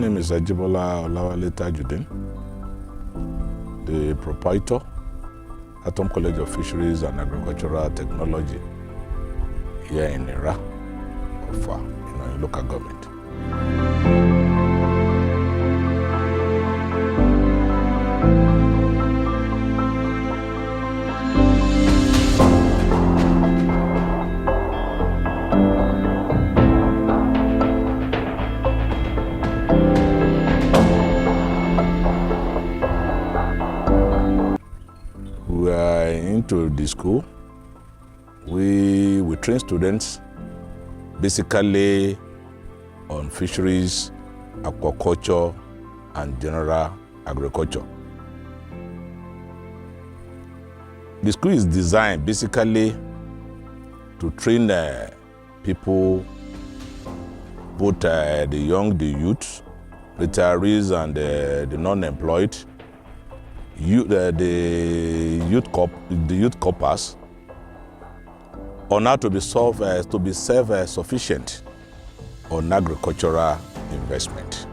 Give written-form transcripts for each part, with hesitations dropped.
name is Ajibola Olawale Tajudeen, the proprietor at Tom College of Fisheries and Agricultural Technology here in Ira, in local government. We are into the school. We train students basically on fisheries, aquaculture, and general agriculture. The school is designed basically to train people, both the young, the youth, retirees, and the non-employed, the youth corpers, on how to be self-sufficient on agricultural investment.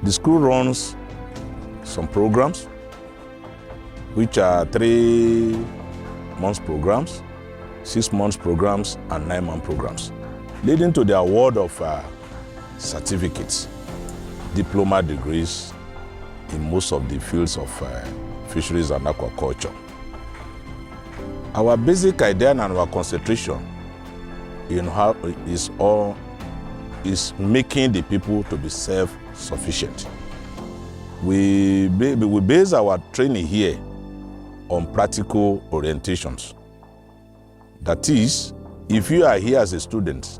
The school runs some programs, which are 3 months programs, 6 months programs, and 9 month programs, leading to the award of certificates, diploma degrees in most of the fields of fisheries and aquaculture. Our basic idea and our concentration is making the people to be self-sufficient. We base our training here on practical orientations. That is, if you are here as a student,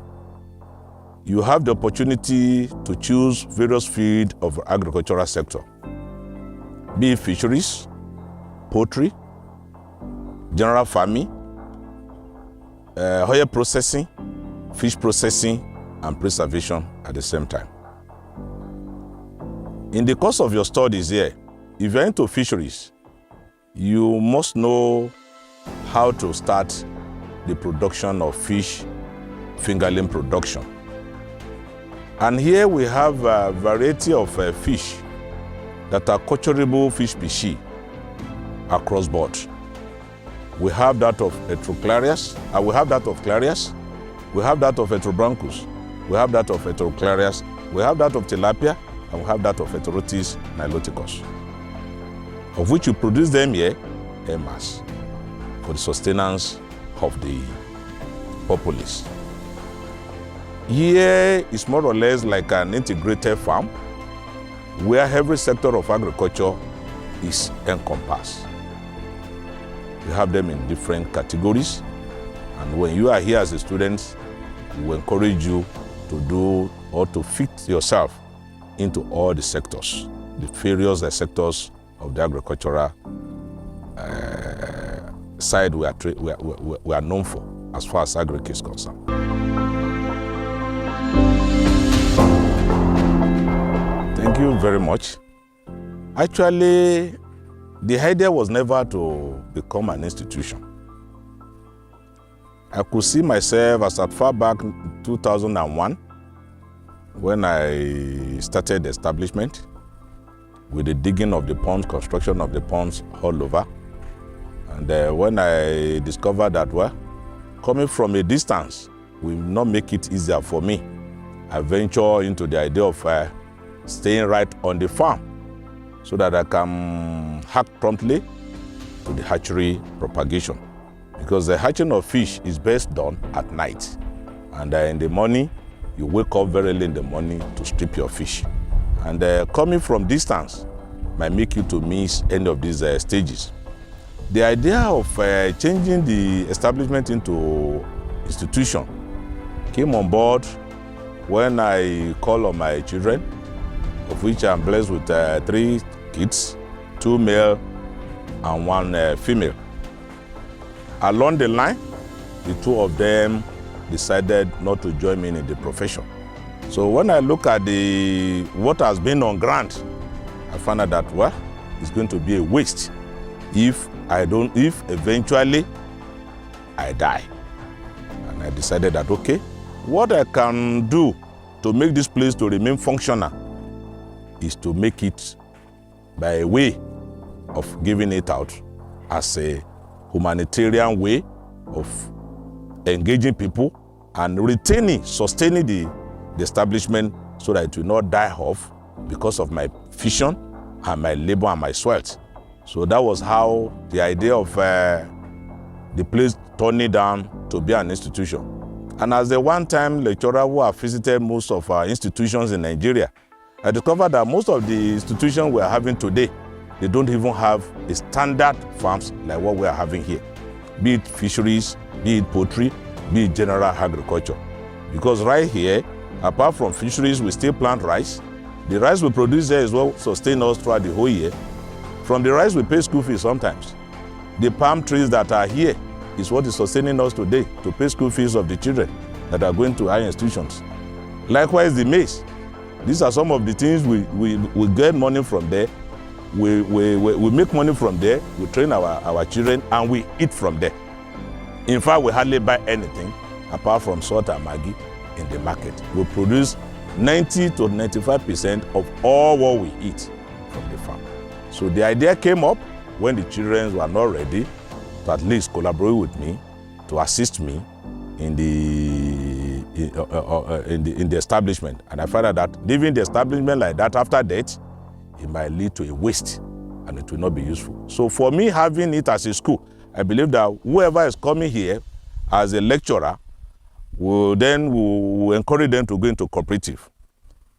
you have the opportunity to choose various fields of agricultural sector, be it fisheries, poultry, general farming, oil processing, fish processing, and preservation at the same time. In the course of your studies here, if you're into fisheries, you must know how to start the production of fish, fingerling production. And here we have a variety of fish that are culturable fish species across board. We have that of Etroclarias, we have that of Clarias, we have that of Etrobranchus, we have that of Etroclarias, we have that of Tilapia, and we have that of Eterotis niloticus, of which we produce them here en masse for the sustenance of the populace. Here is more or less like an integrated farm where every sector of agriculture is encompassed. We have them in different categories, and when you are here as a student, we encourage you to do or to fit yourself into all the sectors, the various sectors of the agricultural side we are known for as far as agric is concerned. Thank you very much. Actually, the idea was never to become an institution. I could see myself as far back in 2001 when I started the establishment with the digging of the ponds, construction of the ponds all over. And when I discovered that, well, coming from a distance will not make it easier for me, I ventured into the idea of staying right on the farm so that I can act promptly to the hatchery propagation. Because the hatching of fish is best done at night. And in the morning, you wake up very early in the morning to strip your fish. And coming from distance might make you to miss any of these stages. The idea of changing the establishment into institution came on board when I called on my children, of which I'm blessed with 3 kids, 2 male and 1 female. Along the line, the 2 of them decided not to join me in the profession. So when I look at what has been on ground, I found out that, well, it's going to be a waste if eventually I die. And I decided that, okay, what I can do to make this place to remain functional is to make it by a way of giving it out as a humanitarian way of engaging people and sustaining the establishment so that it will not die off because of my vision and my labor and my sweat. So that was how the idea of the place turning down to be an institution. And as a one-time lecturer who have visited most of our institutions in Nigeria, I discovered that most of the institutions we are having today, they don't even have a standard farms like what we are having here. Be it fisheries, be it poultry, be it general agriculture. Because right here, apart from fisheries, we still plant rice. The rice we produce there is what sustains us throughout the whole year. From the rice, we pay school fees sometimes. The palm trees that are here is what is sustaining us today to pay school fees of the children that are going to higher institutions. Likewise, the maize. These are some of the things we get money from there. We make money from there, we train our children, and we eat from there. In fact, we hardly buy anything apart from salt and Maggi in the market. We produce 90 to 95% of all what we eat from the farm. So the idea came up when the children were not ready to at least collaborate with me, to assist me in the establishment. And I found out that leaving the establishment like that after death, it might lead to a waste and it will not be useful. So for me, having it as a school, I believe that whoever is coming here as a lecturer will encourage them to go into cooperative.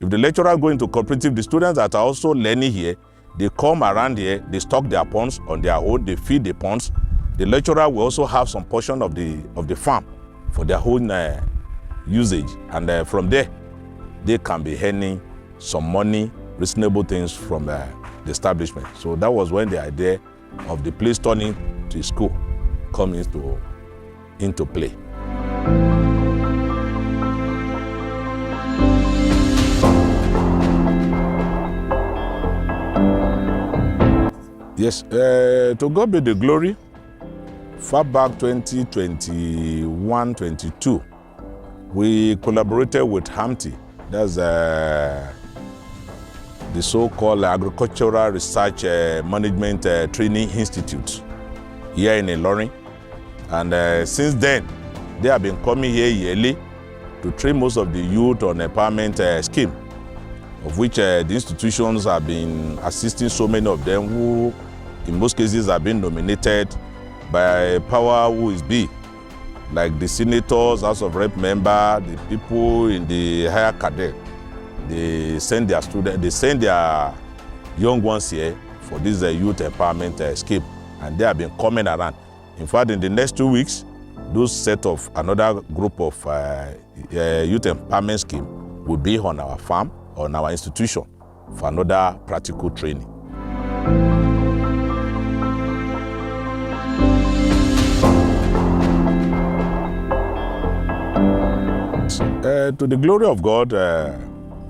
If the lecturer go into cooperative, the students that are also learning here, they come around here, they stock their ponds on their own, they feed the ponds. The lecturer will also have some portion of the farm for their own usage. And from there, they can be earning some money, reasonable things from the establishment. So that was when the idea of the place turning to school come into play. Yes, to God be the glory. Far back 2021-22, we collaborated with A.C.F.A.T. That's the so-called Agricultural Research Management Training Institute here in Ilorin. And since then, they have been coming here yearly to train most of the youth on empowerment scheme, of which the institutions have been assisting so many of them who, in most cases, have been nominated by power who is big, like the senators, House of Rep member, the people in the higher cadet. They send their students, they send their young ones here for this youth empowerment scheme, and they have been coming around. In fact, in the next 2 weeks, those set of another group of youth empowerment scheme will be on our farm, on our institution, for another practical training. To the glory of God,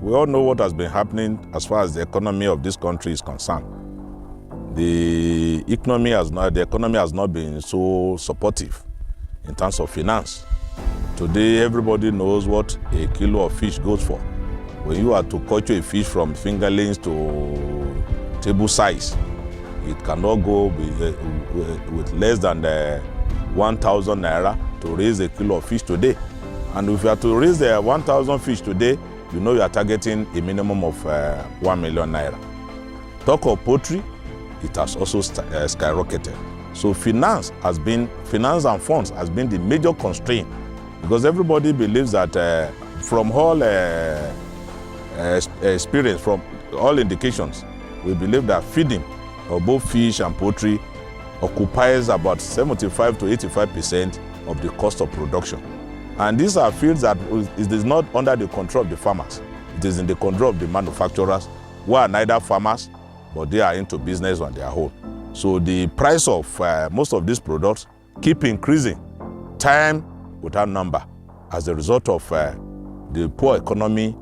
we all know what has been happening as far as the economy of this country is concerned. The economy has not been so supportive in terms of finance. Today, everybody knows what a kilo of fish goes for. When you are to culture a fish from fingerlings to table size, it cannot go with less than 1,000 naira to raise a kilo of fish today. And if you are to raise the 1,000 fish today, you know you are targeting a minimum of 1 million naira. Talk of poultry, it has also skyrocketed. So finance and funds has been the major constraint, because everybody believes that from all experience, from all indications, we believe that feeding of both fish and poultry occupies about 75 to 85% of the cost of production. And these are fields that it is not under the control of the farmers. It is in the control of the manufacturers, who are neither farmers, but they are into business on their own. So the price of most of these products keep increasing, time without number, as a result of the poor economy,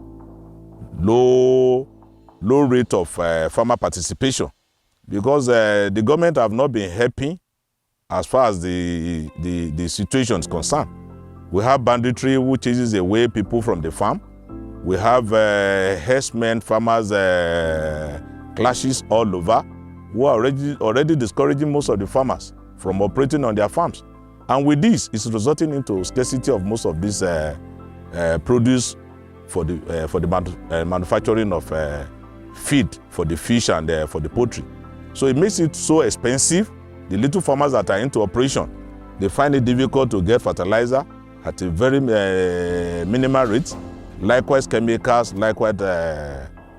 low rate of farmer participation, because the government have not been helping as far as the situation is concerned. We have banditry, which chases away people from the farm. We have herdsmen, farmers, clashes all over who are already discouraging most of the farmers from operating on their farms. And with this, it's resulting into scarcity of most of this produce for the manufacturing of feed for the fish and for the poultry. So it makes it so expensive. The little farmers that are into operation, they find it difficult to get fertilizer at a very minimal rate. Likewise chemicals, likewise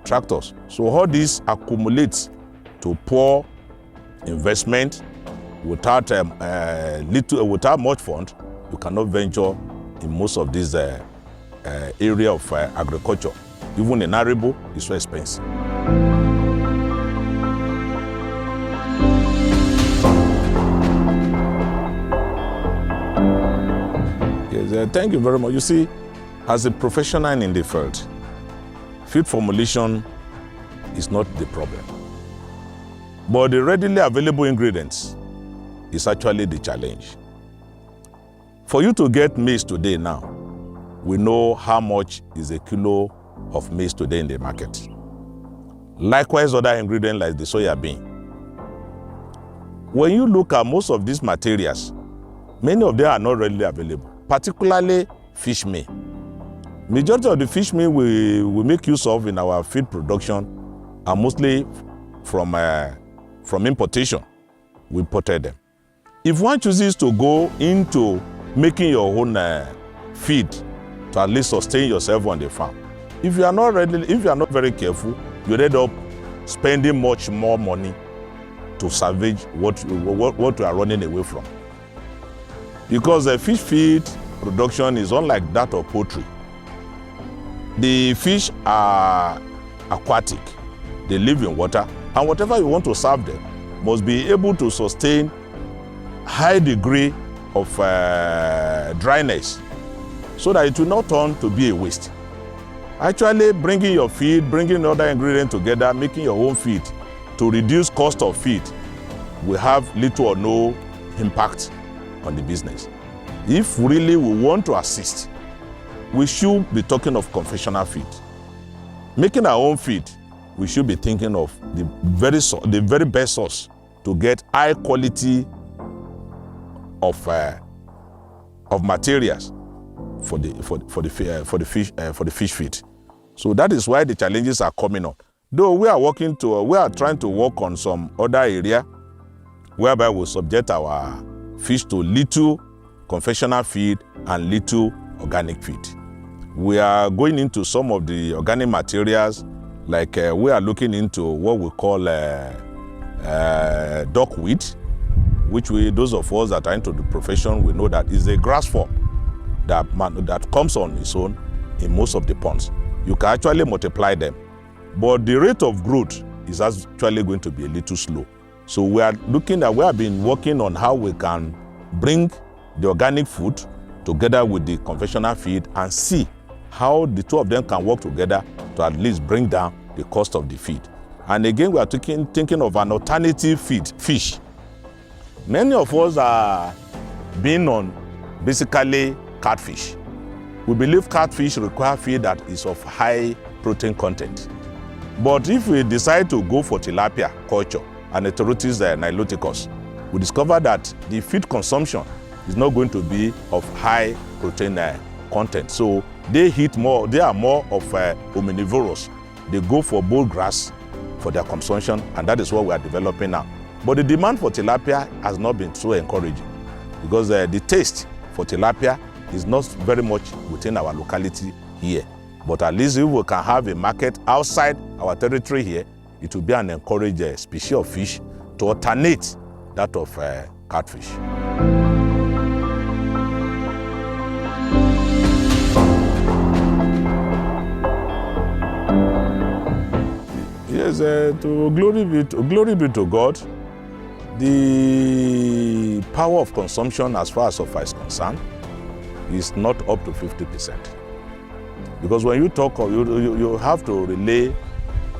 tractors. So all this accumulates to poor investment. Without much fund, you cannot venture in most of this area of agriculture. Even in arable, it's so expensive. Yes, thank you very much. You see, as a professional in the field, feed formulation is not the problem. But the readily available ingredients is actually the challenge. For you to get maize today now, we know how much is a kilo of maize today in the market. Likewise, other ingredients like the soya bean. When you look at most of these materials, many of them are not readily available, particularly fish meal. Majority of the fish meal we make use of in our feed production are mostly from importation. We imported them. If one chooses to go into making your own feed to at least sustain yourself on the farm, if you are not very careful, you end up spending much more money to salvage what you are running away from. Because the fish feed production is unlike that of poultry. The fish are aquatic, they live in water, and whatever you want to serve them must be able to sustain high degree of dryness so that it will not turn to be a waste. Actually, bringing your feed, bringing other ingredients together, making your own feed to reduce cost of feed will have little or no impact on the business. If really we want to assist, we should be talking of conventional feed. Making our own feed, we should be thinking of the very best source to get high quality of materials for the fish feed. So that is why the challenges are coming up. Though we are trying to work on some other area whereby we subject our fish to little conventional feed and little organic feed. We are going into some of the organic materials, like we are looking into what we call duckweed, which those of us that are into the profession, we know that is a grass form that comes on its own in most of the ponds. You can actually multiply them, but the rate of growth is actually going to be a little slow. So we have been working on how we can bring the organic food together with the conventional feed and see how the two of them can work together to at least bring down the cost of the feed. And again, we are thinking of an alternative feed, fish. Many of us are being on basically catfish. We believe catfish require feed that is of high protein content. But if we decide to go for tilapia culture and Heterotis niloticus, we discover that the feed consumption is not going to be of high protein content. So they are more of omnivorous. They go for bold grass for their consumption, and that is what we are developing now. But the demand for tilapia has not been so encouraging because the taste for tilapia is not very much within our locality here. But at least if we can have a market outside our territory here, it will be an encouraged species of fish to alternate that of catfish. Yes, glory be to God. The power of consumption as far as SOFA is concerned is not up to 50%. Because when you talk, you have to relay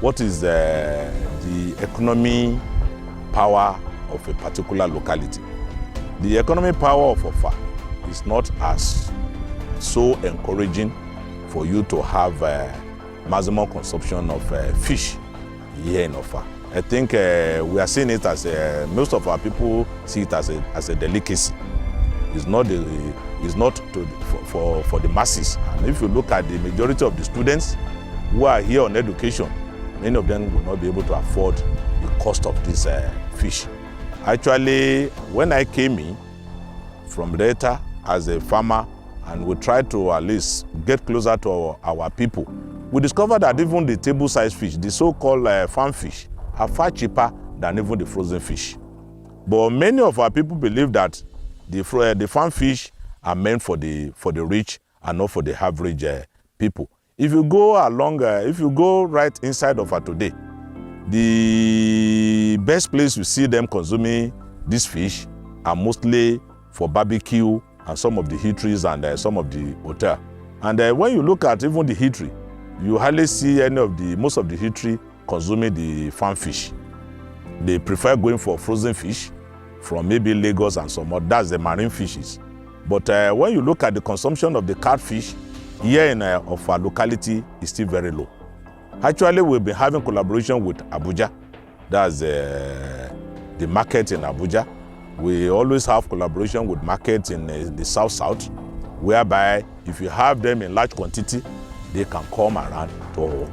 what is the economy power of a particular locality. The economic power of SOFA is not as so encouraging for you to have maximum consumption of fish here in Offa. I think we are seeing it as most of our people see it as a delicacy. It's not for the masses. And if you look at the majority of the students who are here on education, many of them will not be able to afford the cost of this fish. Actually, when I came in from Delta as a farmer, and we tried to at least get closer to our people, we discovered that even the table-sized fish, the so-called farm fish, are far cheaper than even the frozen fish. But many of our people believe that the farm fish are meant for the rich and not for the average people. If you go along, if you go right inside of it today, the best place you see them consuming this fish are mostly for barbecue and some of the eateries and some of the hotel. And when you look at even the eatery, you hardly see most of the eatery consuming the farm fish. They prefer going for frozen fish from maybe Lagos and some more. That's the marine fishes. But when you look at the consumption of the catfish here in of our locality, is still very low. Actually, we've been having collaboration with Abuja. That's the market in Abuja. We always have collaboration with markets in the south, whereby if you have them in large quantity, they can come around to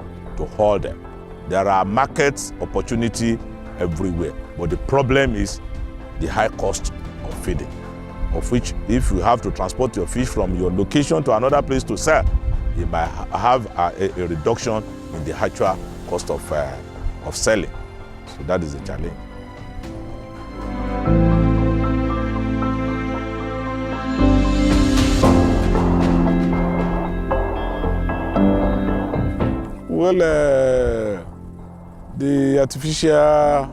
haul them. There are market opportunity everywhere, but the problem is the high cost of feeding, of which if you have to transport your fish from your location to another place to sell, it might have a reduction in the actual cost of selling. So that is a challenge. Well, the artificial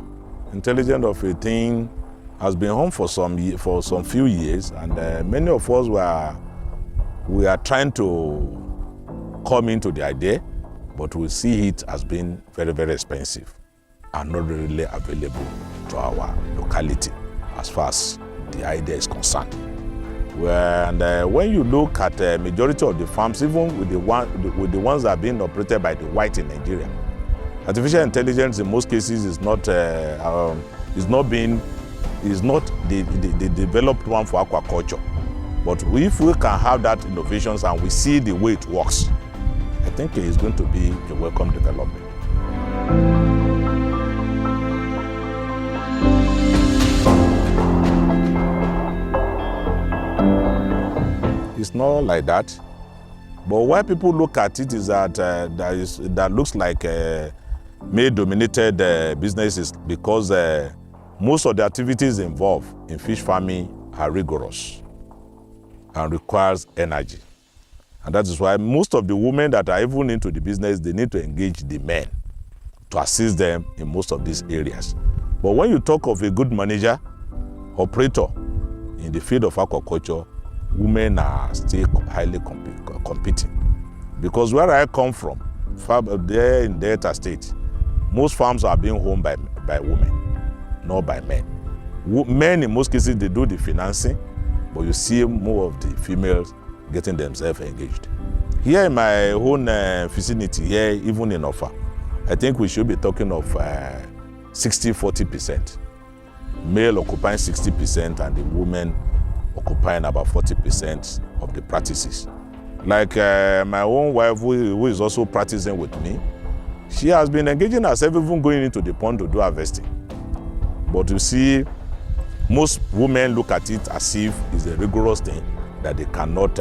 intelligence of a thing has been home for some few years, and many of us we are trying to come into the idea, but we see it as being very, very expensive and not really available to our locality as far as the idea is concerned. And when you look at the majority of the farms, even with the ones that are being operated by the white in Nigeria, artificial intelligence in most cases is not the developed one for aquaculture. But if we can have that innovations and we see the way it works, I think it is going to be a welcome development. It's not like that. But why people look at it is that that looks like male-dominated businesses, because most of the activities involved in fish farming are rigorous and requires energy. And that is why most of the women that are even into the business, they need to engage the men to assist them in most of these areas. But when you talk of a good manager, operator in the field of aquaculture, women are still highly competing. Because where I come from, there in Delta State, most farms are being owned by women, not by men. Men, in most cases, they do the financing, but you see more of the females getting themselves engaged. Here in my own vicinity, here, even in Offa, I think we should be talking of 60-40%. Male occupying 60% and the women occupying about 40% of the practices. Like my own wife, who is also practicing with me, she has been engaging herself even going into the pond to do harvesting. But you see, most women look at it as if it's a rigorous thing that they cannot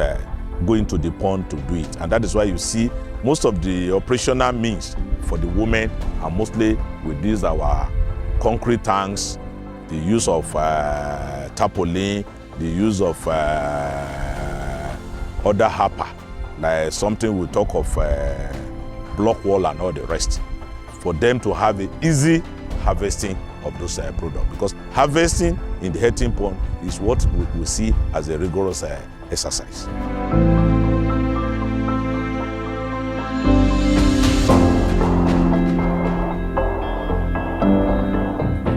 go into the pond to do it. And that is why you see most of the operational means for the women are mostly with these our concrete tanks, the use of tarpaulin, the use of other harper, like something we talk of block wall and all the rest, for them to have an easy harvesting of those products. Because harvesting in the heating pond is what we see as a rigorous exercise.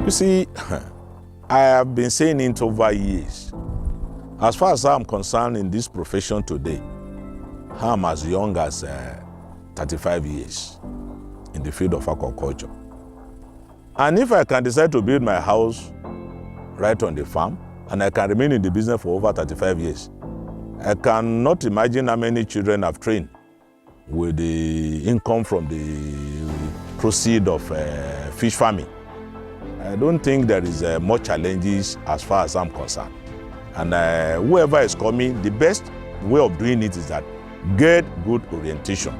You see, I have been saying it over years. As far as I'm concerned in this profession today, I'm as young as 35 years in the field of aquaculture. And if I can decide to build my house right on the farm, and I can remain in the business for over 35 years, I cannot imagine how many children I've trained with the income from the proceeds of fish farming. I don't think there is much challenges as far as I'm concerned. And whoever is coming, the best way of doing it is that get good orientation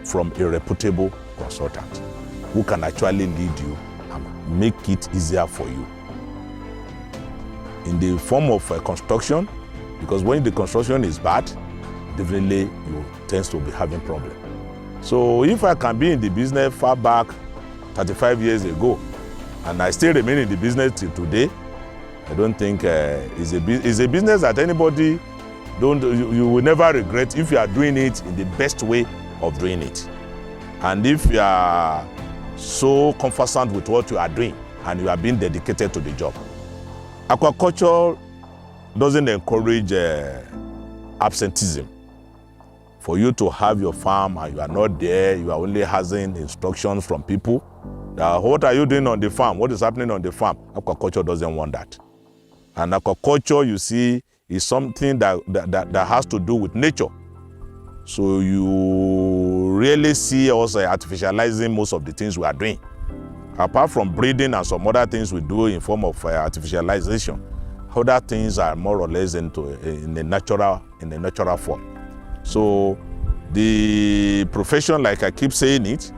from a reputable consultant who can actually lead you and make it easier for you. In the form of construction, because when the construction is bad, definitely you tend to be having problems. So if I can be in the business far back 35 years ago, and I still remain in the business till today, I don't think it's a business that anybody you will never regret if you are doing it in the best way of doing it. And if you are so conversant with what you are doing and you are being dedicated to the job. Aquaculture doesn't encourage absenteeism. For you to have your farm and you are not there, you are only having instructions from people. What are you doing on the farm? What is happening on the farm? Aquaculture doesn't want that. And aquaculture, you see, is something that has to do with nature. So you really see us artificializing most of the things we are doing. Apart from breeding and some other things we do in form of artificialization, other things are more or less in a natural form. So the profession, like I keep saying it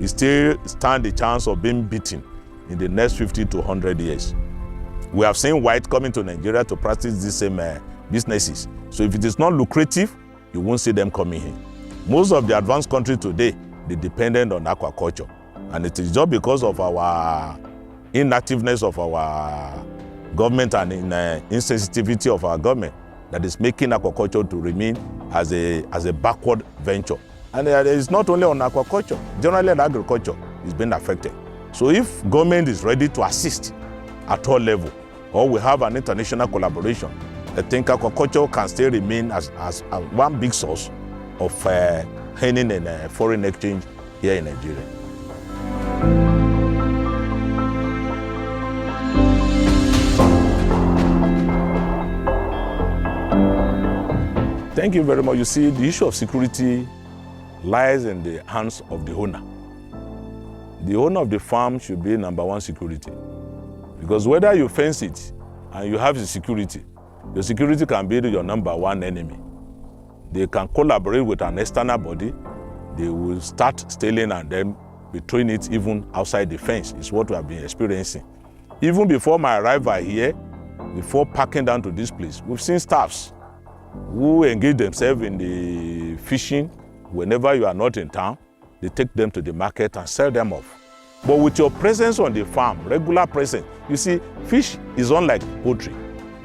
still stand the chance of being beaten in the next 50 to 100 years. We have seen white coming to Nigeria to practice these same businesses. So if it is not lucrative, you won't see them coming here. Most of the advanced countries today, they dependent on aquaculture. And it is just because of our inactiveness of our government and insensitivity of our government that is making aquaculture to remain as a backward venture. And it's not only on aquaculture, generally agriculture is being affected. So if government is ready to assist at all levels, or we have an international collaboration, I think aquaculture can still remain as one big source of earning and foreign exchange here in Nigeria. Thank you very much. You see, the issue of security lies in the hands of the owner. The owner of the farm should be number one security. Because whether you fence it and you have the security can be your number one enemy. They can collaborate with an external body. They will start stealing and then between it even outside the fence is what we have been experiencing. Even before my arrival here, before packing down to this place, we've seen staffs who engage themselves in the fishing. Whenever you are not in town, they take them to the market and sell them off. But with your presence on the farm, regular presence, you see, fish is unlike poultry,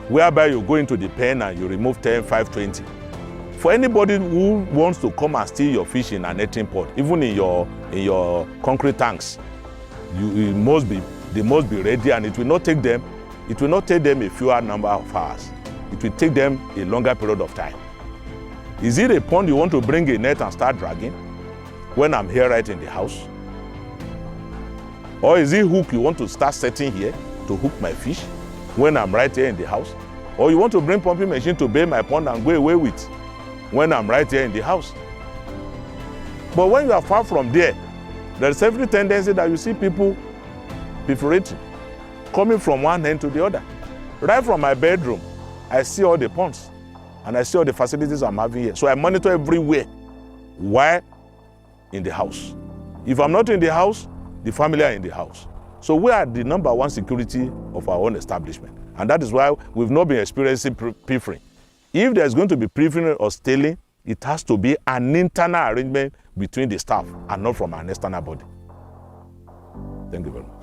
whereby you go into the pen and you remove 10, 5, 20. For anybody who wants to come and steal your fish in a netting pot, even in your concrete tanks, they must be ready, and it will not take them a fewer number of hours. It will take them a longer period of time. Is it a pond you want to bring a net and start dragging when I'm here right in the house? Or is it hook you want to start setting here to hook my fish when I'm right here in the house? Or you want to bring pumping machine to bail my pond and go away with when I'm right here in the house? But when you are far from there, there's every tendency that you see people perforating, coming from one end to the other. Right from my bedroom, I see all the ponds and I see all the facilities I'm having here. So I monitor everywhere while in the house. If I'm not in the house, the family are in the house. So we are the number one security of our own establishment. And that is why we've not been experiencing pilfering. If there's going to be pilfering or stealing, it has to be an internal arrangement between the staff and not from an external body. Thank you very much.